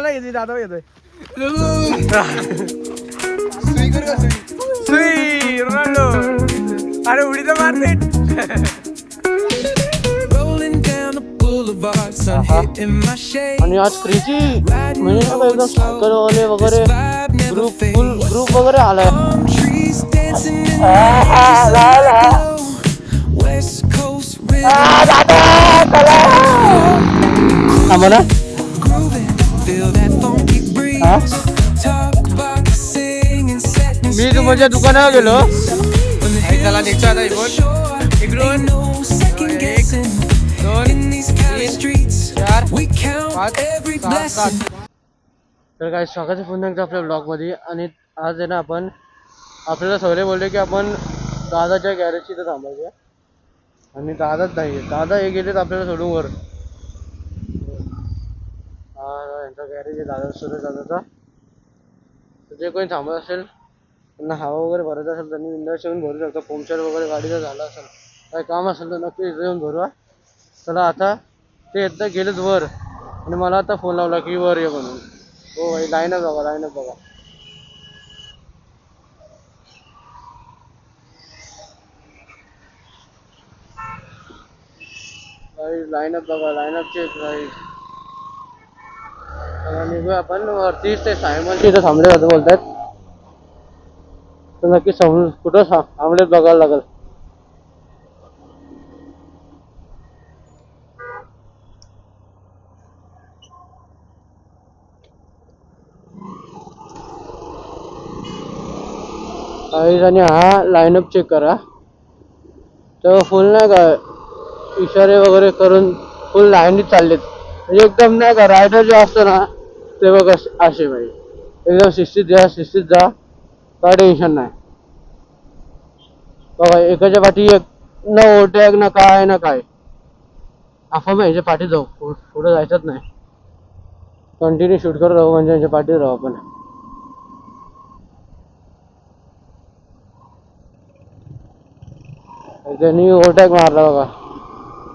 दादा येतोय रोनाल्डो अरे उडी तर मारते आणि आज क्रेझी म्हणजे एकदम सायकलवाले वगैरे ग्रुप वगैरे आलाय. आम्हाला मी तुमच्या दुकानावर गेलो त्याला निघतो आता इकडून 1 2 3 4 5 6 7. तर काय स्वागत आहे पुन्हा एकदा आपल्या ब्लॉगमध्ये. आणि आज आहे ना आपण आपल्याला सगळे बोलले की आपण दादाच्या गॅरेजची इथं थांबायचं आणि दादाच नाही दादा हे गेलेत आपल्याला सोडून वर. यांचा गॅरेज आहे दादा सुरेश दादाचा. जे कोणी थांबत असेल त्यांना हवा वगैरे भरायचं असेल त्यांनी विंडोज येऊन भरू शकतो. पंक्चर वगैरे गाडीचा झाला असेल काही काम असेल तर नक्की इथं येऊन भरवा. चला आता ते एकदा गेलेत वर आणि मला आता फोन लावला की वर ये म्हणून. हो भाई लाईनच बघा लाईनच बघा. लाईनअप बघा लाईनअपचे निघूया आपण वरतीच. ते सायमनची इथं थांबले जातं बोलतात तर नक्की समजून कुठं थांबलेत बघायला लागेल. काही जणी हा लाईनअप चेक करा तेव्हा फुल नाही का इशारे वगैरे करून फुल लाईनीत चाललेत. म्हणजे एकदम नाही का रायडर जे असतं ना ते बघ असे पाहिजे एकदम शिस्तीत जा काय टेन्शन नाही. बघा एकाच्या पाठी एक न ओटॅग ना काय आपण यांच्या पाठीत जाऊ पुढे जायचंच नाही. कंटिन्यू शूट करत राहू म्हणजे यांच्या पाठीत राहू आपण. त्यांनी ओव्हरटेक मारला बघा.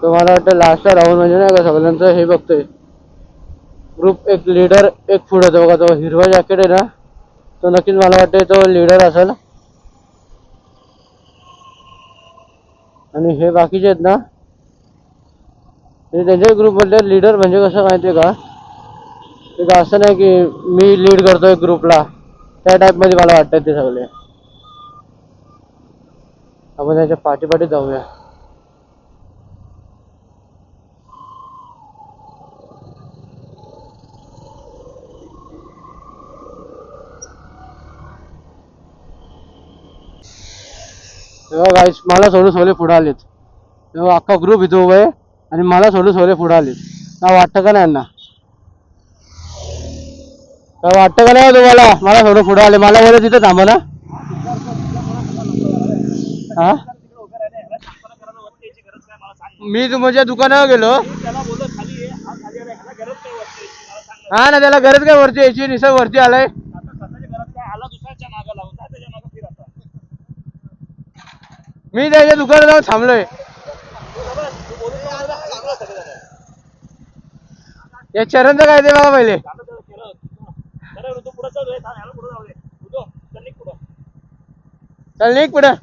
तो मला वाटतं लास्टला राहून म्हणजे नाही का सगळ्यांचं हे बघतोय ग्रुप. एक लीडर एक पुढे होतो बघा तो हिरवा जॅकेट आहे ना तो नक्कीच मला वाटतं तो लीडर असेल. आणि हे बाकीचे आहेत ना त्यांच्या ग्रुपमधले लीडर म्हणजे कसं माहिती आहे का ते असं नाही की मी लीड करतोय ग्रुपला त्या टाईपमध्ये मला वाटतं ते सगळे. आपण त्याच्या पाठी जाऊया. तेव्हा गाईस मला सोडून सोले पुढे आलेत. तेव्हा अख्खा ग्रुप इथं उभं आहे आणि मला सोडून सोले पुढे आलेत. काय वाटतं का नाही यांना? काय वाटतं का नाही तुम्हाला? मला सोडून पुढे आले. मला बोलत तिथं थांबा ना. हा मी तुमच्या दुकानावर गेलो हा ना त्याला गरज काय वरती यायची निसर्ग वरती आलाय. मी त्याच्या दुकानात जाऊन थांबलोय. या चरणचं काय ते बघा पहिले. चल निघ पुढं.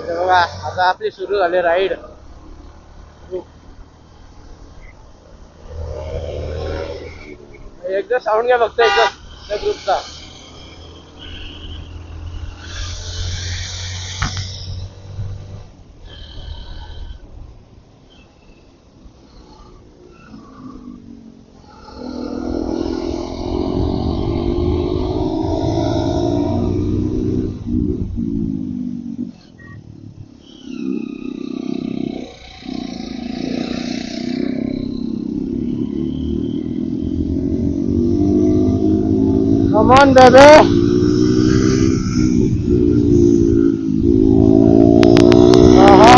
बघा आता आपली सुरू झाली राईड. एकदा साऊंड घ्या फक्त एकदा त्या ग्रुपचा. Come on, baby.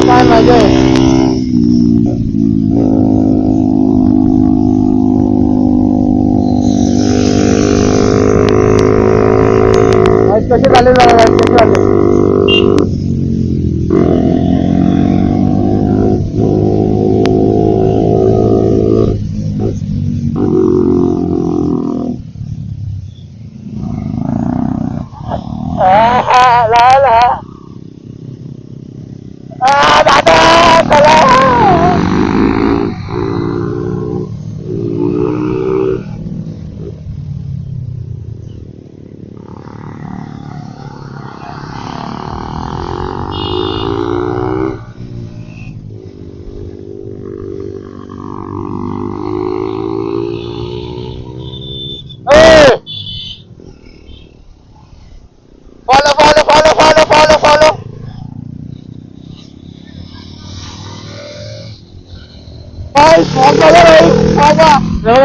काय मजा आहे. कसे झाले फॉलो.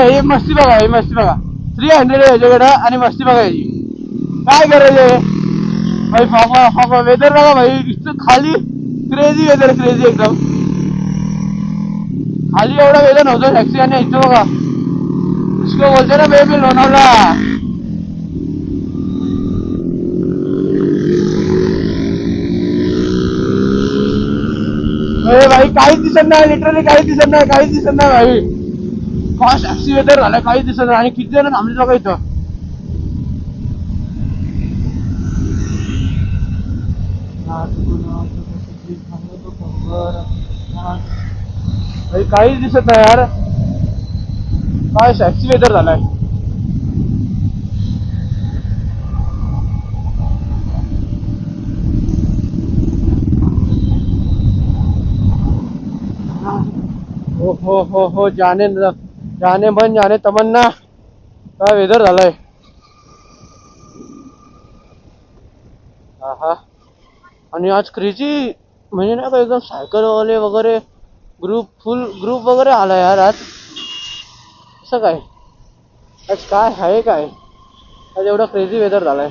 ही मस्ती बघा, ही मस्ती बघा. 300 याच्याकडं आणि मस्ती बघायची. काय करायचे भाई? फॉगा वेदर बघा भाई, इथं खाली क्रेझी वेदर, क्रेझी एकदम. खाली एवढा वेदर नव्हतं टॅक्सी, आणि इथं बघा इसको बोलते ना बेबी लोणावळा. भाई काहीच दिसत नाही, लिटरली काहीच दिसत नाही, काहीच दिसत नाही भाई. फास्ट ऍक्सिलेटर झालाय, काहीच दिसत नाही. आणि किती जण थांबले बघा इथं. भाई काहीच दिसत नाही यार, फास्ट ऍक्सिलेटर झालाय. हो जाने मन जाने तमन्ना. काय वेदर झालाय. हा. आणि आज क्रेझी म्हणजे नाही का, एकदम सायकलवाले वगैरे फुल ग्रुप वगैरे आला यार आज. असं काय आज काय आहे काय आज एवढा क्रेझी वेदर झालाय.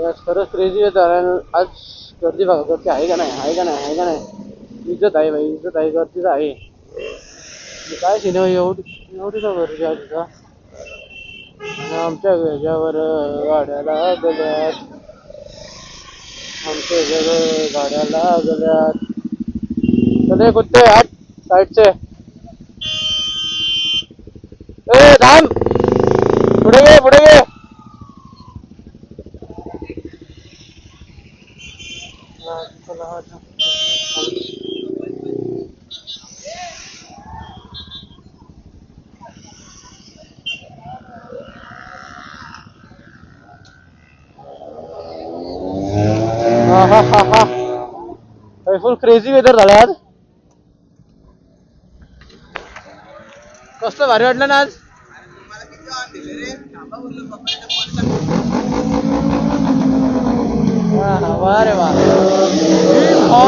आज खरंच क्रेझी वेदर आहे आज. गर्दी बघा, गर्दी आहे का नाही, आहे का नाही, आहे का नाही. इज्जत आहे भाई, इज्जत आहे, गर्दीच आहे. काय सिनेमा एवढी का गर्दी आहे तिथं. आमच्या ह्याच्यावर गाड्या लागल्यात, आमच्या ह्याच्यावर गाड्या लागल्यात. चले कुत्ते हट साइड से. थांब, पुढे गे, पुढे गे. फुल क्रेझी वेदर झालं आज. कसलं भारी वाटलं ना आज. वा रे वा. हो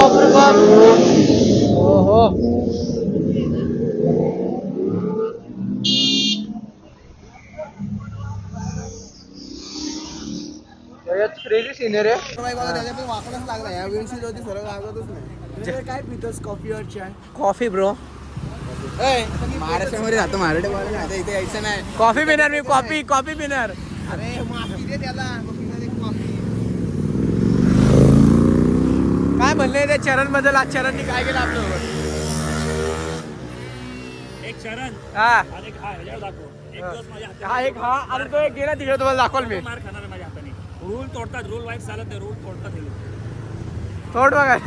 क्रेझी सिनियर आहे. वाकडच लागला या विंडशीट होती, सरळ लागतच नाही. काय पितोस, कॉफी और चाय? Coffee bro. महाराष्ट्रामध्ये राहतो, महाराष्ट्र आता इथे यायचं नाही. कॉफी पिणार मी, कॉफी पिणार. अरे माफी दे त्याला, कॉफी. काय म्हणले ते चरण बद्दल? आज चरणनी काय केलं आपल्याबरोबर? एक चरण हा आणि एक हा ह्याच्यावर दाखव. एक दिवस माझ्या हातात हा एक हा आणि तो एक गेला तिकडे, तुम्हाला दाखवल मी. मार खाणार आहे माझ्या हाताने. रूल तोडतात, रूल वाईट चालत नाही, रूल तोडतात हे लोक. थोड बघा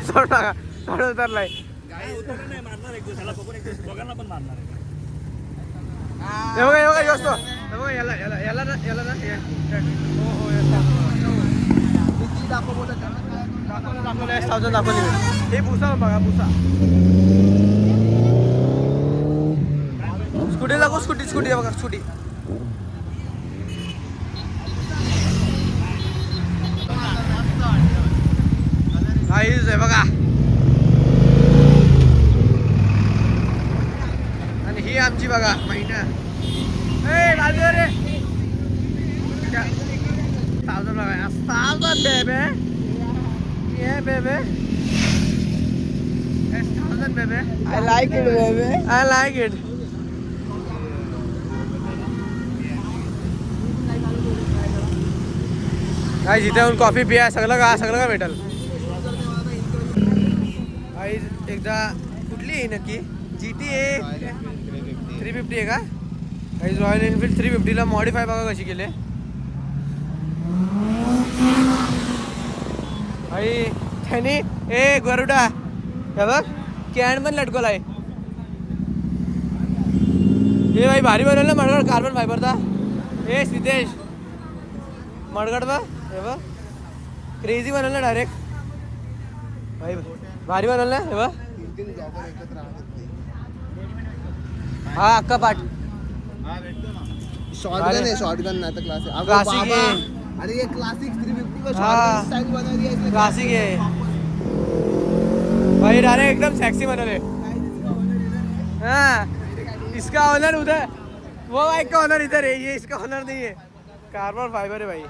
थोड उतरलाय. काय उतरलं नाही, मारणार एक दिवस ह्याला बघून, एक दिवस दोघांना पण मारणार आहे. हे बघा योस्तो. हे बघा याला ना दाखवली. हे भुसा बघा, भुसा. स्कूटी दाखव, स्कूटी बघा, स्कूटी. काहीच आहे बघा. आणि ही आमची बघा महिना. रे सावधान बघा, सावधान बेबे. ये बेबे, सावधान baby? I like it, baby. I like it. काय जिथे येऊन कॉफी पिया सगळं का भेटल. एकदा कुठली आहे नक्की GT आहे 350 आहे का काही रॉयल एनफिल्ड 350ला मॉडीफाय बघा कशी केले. आई त्याने ए गरुडा हे बघ कॅन पण लटकवला आहे. हे भाई भारी बनवलं ना मडगड कार्बन फायबरचा. ए सिद्धेश मडगड बघ हे बघ क्रेझी बनवलं डायरेक्ट भाई भारी बनवलं हे बघ. हा अक्का पाठ शॉटगन है, शॉटगन ना तो क्लासिक. क्लासिक है. अरे ये क्लासिक 350 का हाँ. शॉटगन स्टाइल बना दिया इसने. क्लासिक है भाई डायरेक्ट एकदम सेक्सी बनवले. हाँ इसका ऑनर उधर वो बाइक का ऑनर इधर है ये इसका ऑनर नहीं है. कार्बन फाइबर है भाई.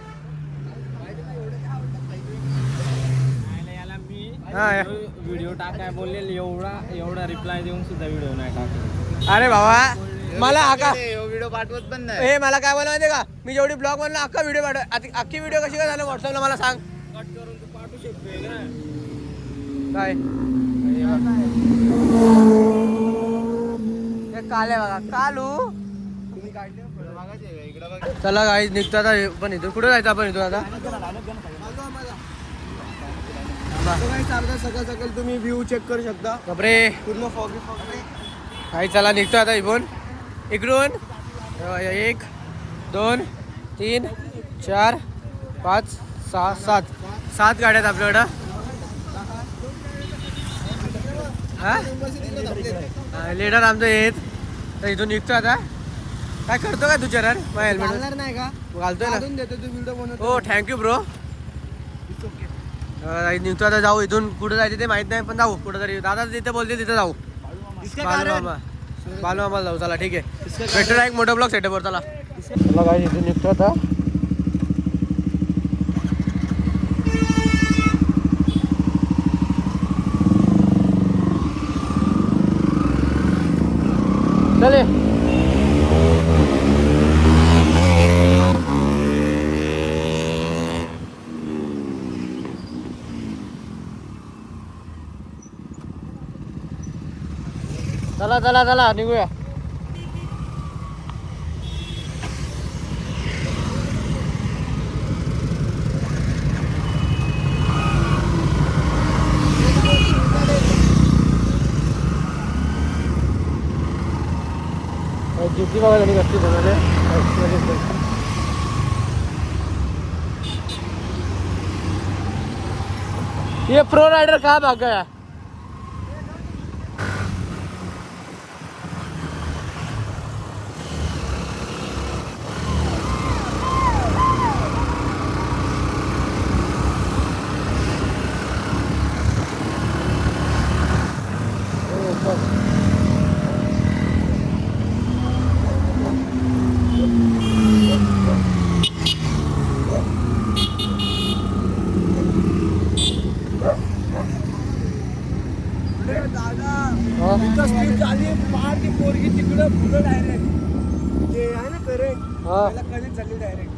हाँ व्हिडिओ टाकाय बोलले एवढा रिप्लाय देऊन सुद्धा व्हिडिओ नाही टाकला. अरे बाबा मला आका व्हिडिओ पाठवत पण नाही. हे मला काय बोला माहिती का मी जेवढी ब्लॉग बनला अख्खा व्हिडिओ पाठव. अख्खी व्हिडिओ कशी काय झालं व्हॉट्सअपला मला सांग. कट करून तू पाठवू शकतोय ना. काय हे काल आहे बघा कालू. चला गाईज निघतो आता पण इथून कुठे जायचं आपण इथून आता. सकाळ सकाळ तुम्ही व्ह्यू चेक करू शकता. बापरे पूर्ण फॉगी. काही चला निघतो आता इकडून 1 2 3 4 5 6 7 गाड्या आहेत आपल्याकडं. हा लेडर आमचं येत तर इथून निघतो आता. काय करतो का तू चरण माझ्या हेल्मेट नाही का घालतोय ना. देतो तू व्हिडिओ बनवतो. हो थँक्यू ब्रो. निघतो आता जाऊ इथून कुठं जायचं ते माहित नाही पण जाऊ कुठं तरी. दादा जिथे बोलते तिथे जाऊ. बालू आम्हाला जाऊ चला ठीक आहे. भेटू एक मोठा ब्लॉग सेटअपवर चला. चला काय इथून निघतो आता. चले चला चला चला निघूया. जिद्दी बघायला मी कसली बनवले. ये प्रो राइडर कहाँ भाग गया. स्पीड झाली पार ती पोरगी तिकडं पुढं डायरेक्ट ते आहे ना करेक्ट त्याला कधीच झाली डायरेक्ट.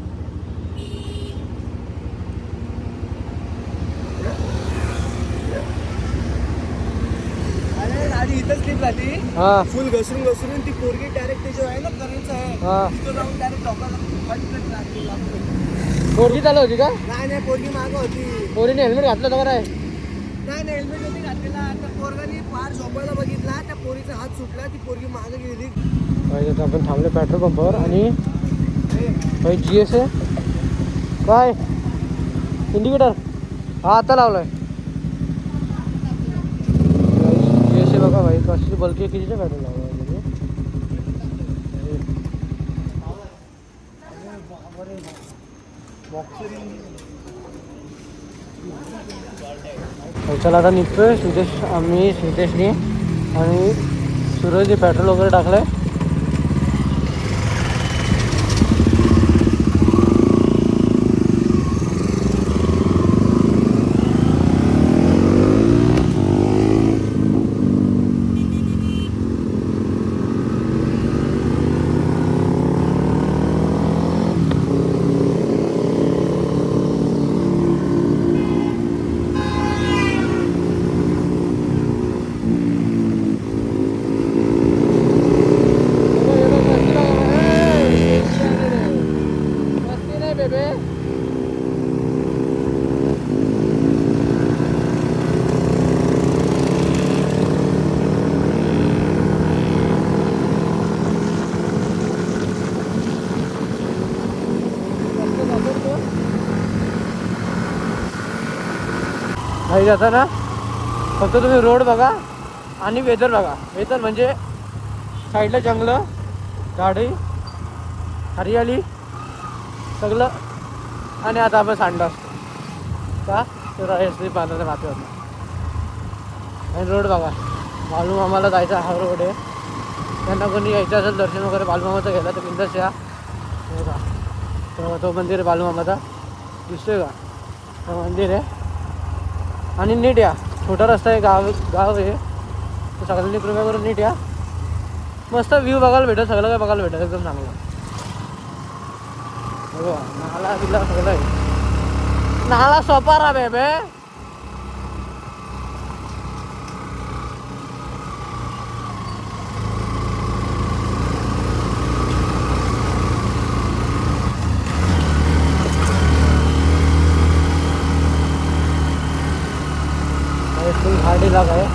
अरे गाडी इथंच स्लिप झाली. फुल घसरून घसरून ती पोरगी डायरेक्ट ते जे आहे ना करंटचं आहे तिथं जाऊन डायरेक्ट डॉक्टरला. पोरगी चालू होती का. नाही पोरगी मागं होती. पोरीने हेल्मेट घातलं तर आहे. नाही हेल्मेट होती घातलेला. त्या पोरगाने पार झोपायला बघितला त्या पोरीचा हात सुटला ती पोरगी मागे गेली. आपण थांबले पेट्रोल पंपावर आणि GS आहे काय इंडिकेटर हा आता लावलाय. GS आहे बघा भाई कशी बल्कि कितीचे पेट्रोल लावलं चला आता निघतोय. सिद्धेशनी आणि सूरजने पेट्रोल वगैरे टाकलंय. काही आता ना फक्त तुम्ही रोड बघा आणि वेदर बघा. वेदर म्हणजे साईडला जंगलं, झाडी, हरियाली सगळं. आणि आता आपण सांडलो असतो का तर एसली पाण्याच्या मातीवर. आणि रोड बघा, बालूमामाला जायचा हा रोड आहे. त्यांना कोणी यायचं असेल दर्शन वगैरे बालूमामाचं घ्यायला तर बिंदास या. तो मंदिर आहे बालूमामाचा, दिसतोय का तो मंदिर आहे. आणि नीट या, छोटा रस्ता आहे, गाव आहे. तर सगळ्यांनी कृपया करून नीट या. मस्त व्ह्यू बघायला भेटेल, सगळं काय बघायला भेटेल एकदम चांगलं. हो नाला बिला सगळं आहे. नाला सोपारा बेबे. फुल झाडी लाग आहे.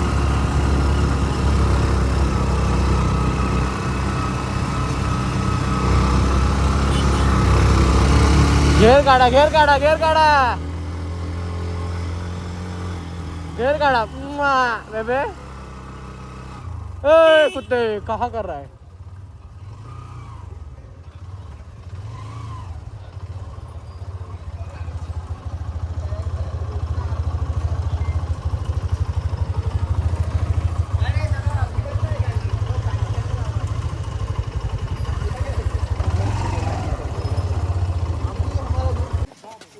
घेर काढा घेर काढा घेर काढा घेर काढा बेबे. ए कुत्ते कहाँ कर रहा है.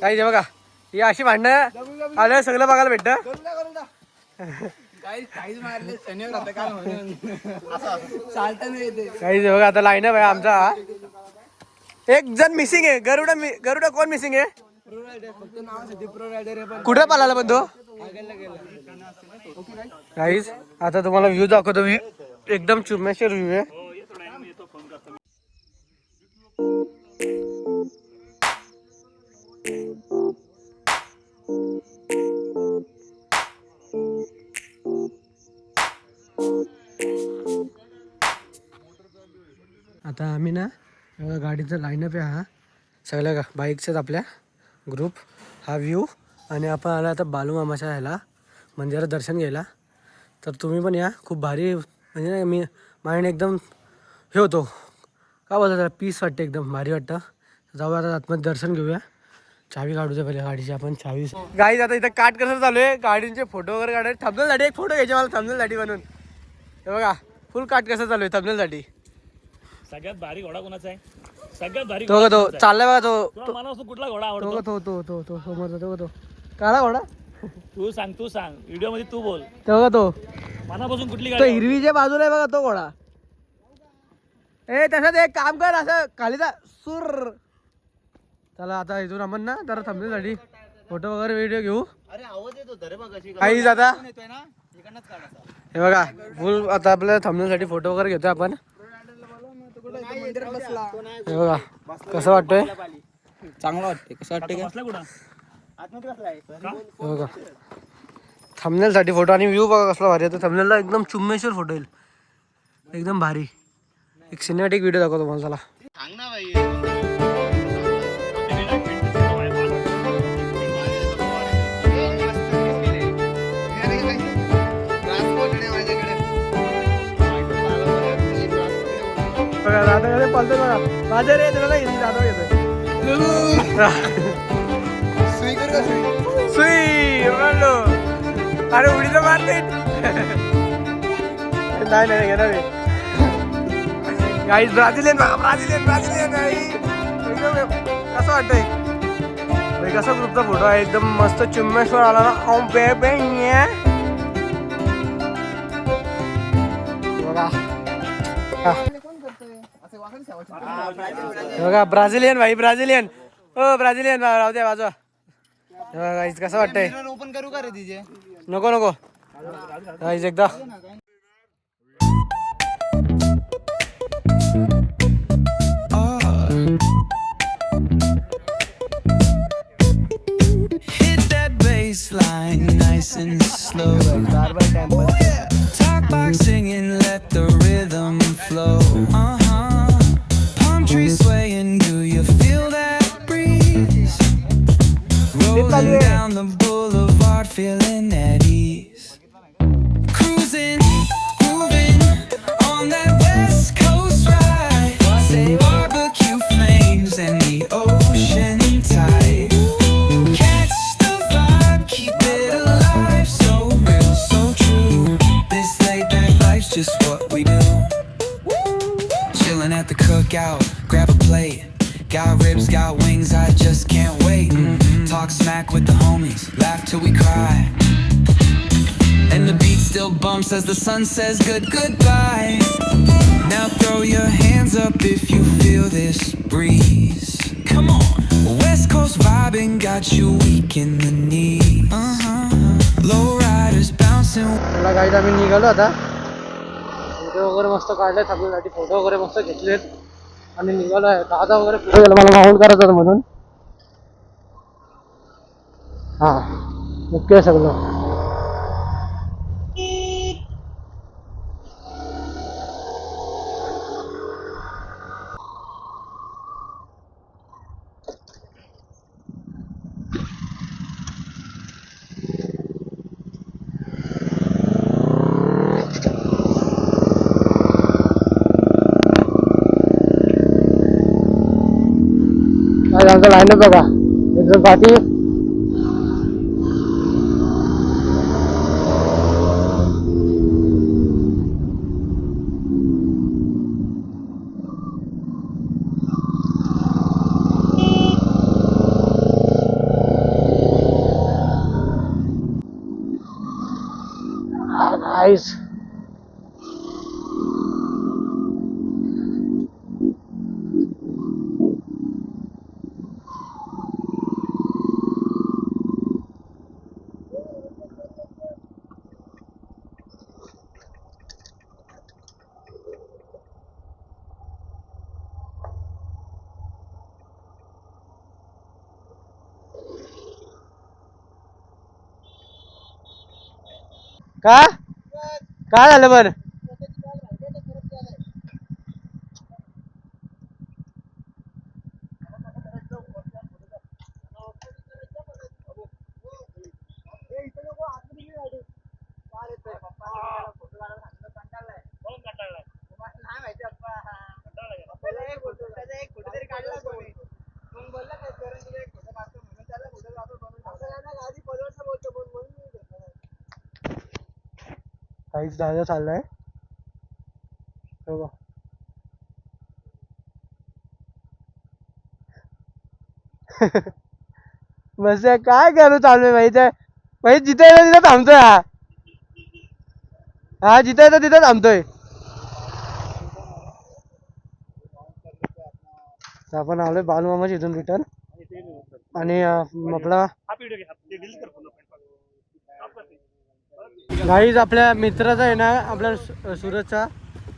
काही बघा ही अशी भांडणं आलं सगळं बघायला भेटतं. काही बघा आता लाईन आहे आमचा. एक जण मिसिंग आहे. गरुडा कोण मिसिंग आहे. कुठे पाला पण तो. काहीच आता तुम्हाला व्ह्यू दाखवतो. व्ह्यू एकदम चुम्मेश्वर व्ह्यू आहे. आता आम्ही ना गाडीचं लाईनअप आहे हा सगळ्या बाईकचाच आपल्या ग्रुप. हा व्ह्यू आणि आपण आला आता बालूमामाच्या ह्याला मंदिरात दर्शन घ्यायला. तर तुम्ही पण या. खूप भारी म्हणजे मी माइंड एकदम हे होतो का बोलतो त्याला पीस वाटते एकदम भारी वाटतं. जाऊ आता आतमध्ये दर्शन घेऊया. चावी काढू दे पहिले गाडीची आपण. चावी गाडी आता इथं काट कसं चालू आहे. गाडींचे फोटो वगैरे काढायचे. थंबनेलसाठी एक फोटो घ्यायचे मला थंबनेलसाठी बनवून. हे बघा फुल काट कसं चालू आहे थंबनेलसाठी. सगळ्यात भारी घोडा कोणाचा आहे. सगळ्यात भारी तो तो चाललाय बघा तो. मला कुठला घोडा आवडतो. तो समोरचा तो काळा घोडा. तू सांग व्हिडिओ मध्ये तू बोल. तो मनापासून कुठली तो गाडी. हिरवीच्या बाजूला आहे बघा तो घोडा. ए तसंच एक काम कर असं खालीचा सुर. चला आता इथून आपण ना जरा थंबनेलसाठी फोटो वगैरे व्हिडिओ घेऊ. काहीच आता हे बघा फुल आता आपल्या थंबनेलसाठी फोटो वगैरे घेतोय आपण. हे बघा कसं वाटतंय. चांगलं वाटते. कसं वाटते का. बसला कुठं. हे बघा थंबनेलसाठी फोटो आणि व्ह्यू बघा कसला भारी आहे. थंबनेलला एकदम चुम्मेश्वर फोटो येईल एकदम भारी. एक सिनेमॅटिक व्हिडिओ दाखवतो मला. चला सांग ना भाई. दादा कडे पालतो बघा. माझ्या रे तुला हिंदी दादा घेतोय. सुई रोनाल्डो. अरे उडीचं मारते. नाही घेणार मी. गाईस ब्राझिलियन कसं वाटतंय. कसा ग्रुपचा फोटो आहे एकदम मस्त चुम्मेश्वर आला ना. बघा ब्राझिलियन भाई ब्राझिलियन. हो ब्राझिलियन राहू द्या बाजू. गाईस कसं वाटतंय. ओपन करू का रे तिचे. नको गाईस एकदा. Baseline nice and slow. Oh yeah. Talk like singing, let the rhythm flow. Palm trees swaying, do you feel that breeze? Rolling down the boulevard, feeling it. just what we do. Chilling at the cookout, grab a plate. Got ribs, got wings, I just can't wait. Talk smack with the homies, laugh till we cry. And the beat still bumps as the sun says goodbye. Now throw your hands up if you feel this breeze. Come on. West Coast vibing got you weak in the knees. Low riders bouncing. मला guide आम्ही निघालो आता. Photo वगैरे मस्त काढले, आपल्यासाठी photo वगैरे मस्त घेतलेत आणि निघालो आहे. दादा वगैरे पुढे गेला, मला माऊंट करायचं होतं म्हणून. हां ओके सगळं. आमचा लाईनअप बघा एकदम पाठी. नाईस. का काय झालं बरं? काहीच दादा चाललाय बघा. मस्त काय करू चालू आहे माहिती आहे. माहिती जिथे येतो तिथे थांबतोय. हा जिथे येतो तिथे थांबतोय. आपण आलोय बालमामाच्या इथून रिटर्न आणि आपला गाईज आपल्या मित्राचा आहे ना, आपल्या सूरजचा,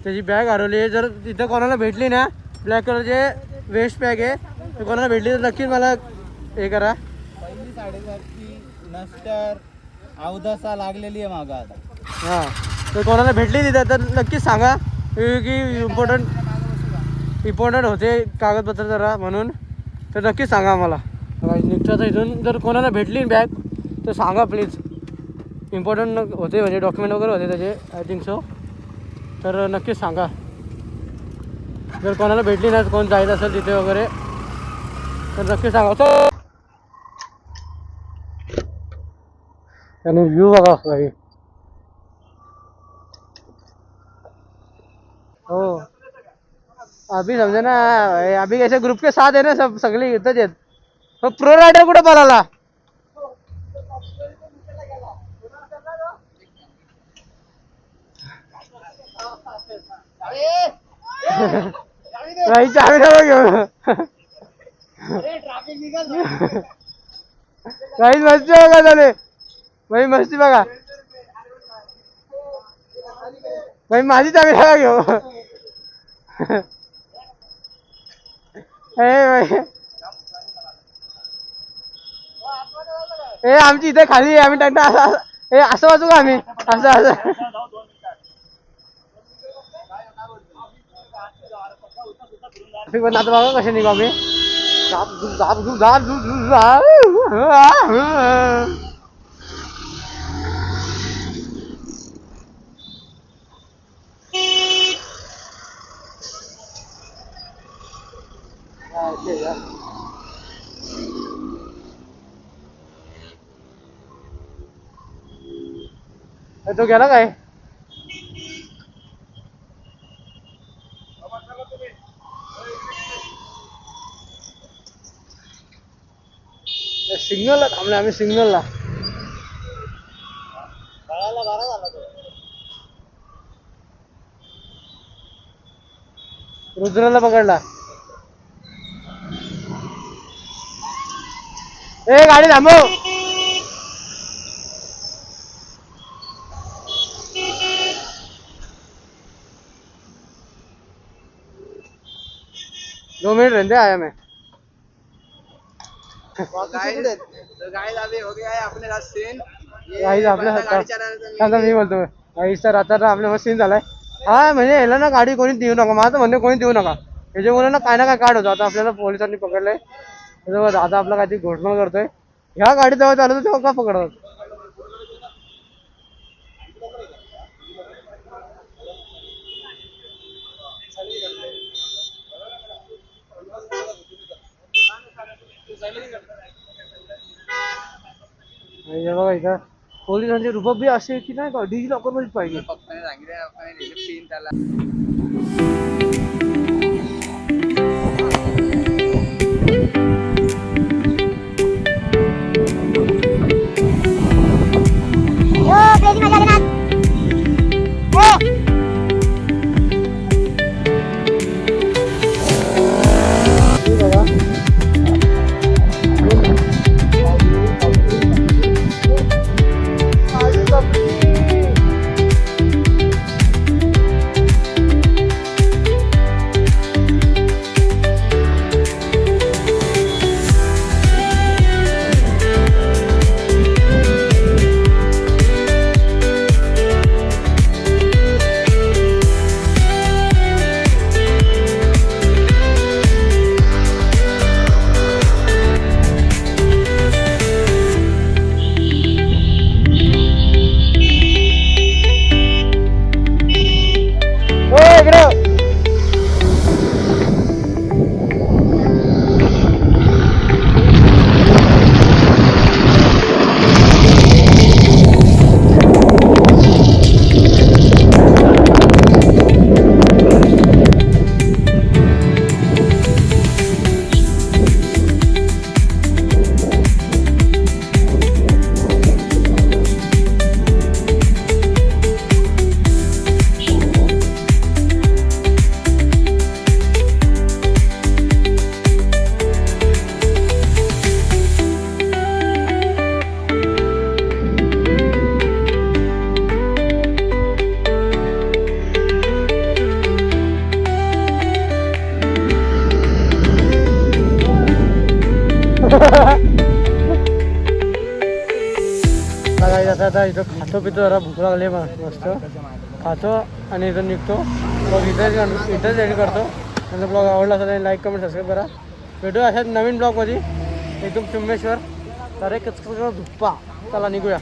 त्याची बॅग हरवली आहे. जर तिथं कोणाला भेटली ना, ब्लॅक कलरचे वेस्ट बॅग आहे, तर कोणाला भेटली तर नक्कीच मला हे करा. पहिली साडेसातची नस्टर अवदसा लागलेली आहे मागं आता. हां तर कोणाला भेटली तिथं तर नक्कीच सांगा की इम्पॉर्टंट होते कागदपत्र जरा म्हणून, तर नक्कीच सांगा आम्हाला. मित्राचा इथून जर कोणाला भेटली बॅग तर सांगा प्लीज. इम्पॉर्टंट होते म्हणजे डॉक्युमेंट वगैरे होते त्याचे, आय थिंक सो. तर नक्कीच सांगा. जर कोणाला भेटली नाही, कोण जायचं असेल तिथे वगैरे तर नक्की सांगा. आणि व्ह्यू बघा काही. हो अभी समजा ना, अभी ऐसे ग्रुप के साथ है ना, सब सगळे इथंच आहेत. प्रो रायडर कुठे पळाला? भाई चावी नको घेऊ. भाई मस्ती बघा झाले. भाई मस्ती बघा. भाई माझी चावी नका घेऊ. ए आमची इथे खाली आहे, आम्ही टाकता असं वाचू का आम्ही असं असं. पण आता बघा कसे निघू आम्ही. तो गेला काय? सिग्नलला थांबलो आम्ही सिग्नलला. रुद्राला पकडला. ए गाडी थांबव. दो मिनट रहते आया मैं. गाइस अभी हो गया है अपने साथ सीन. गाईज आपल्या आता मी बोलतो गाईज तर आता आपल्या मस्त सीन झालाय. हा म्हणजे याला ना गाडी कोणी देऊ नका. माझं म्हणणे कोणी देऊ नका. त्याच्यामुळे ना काय काढ होतं. आता आपल्याला पोलिसांनी पकडलंय. त्याच्यामुळे आता आपला काहीतरी घोषणा करतोय. ह्या गाडी जेव्हा चालवतो तेव्हा का पकडतात. बघा इथं पोलिसांची रुबाब बी अशी की नाही का डिजी लॉकर मध्येच पाहिजे. आता इथं खातो पितो जरा भूक लागली मस्त खातो आणि इथं निघतो. मग इथंच एंड करतो. नंतर ब्लॉग आवडला असेल लाईक कमेंट सबस्क्राईब करा. भेटू अशाच नवीन ब्लॉगमध्ये एकदम चुम्मेश्वर. तर एक धुप्पा. चला निघूया.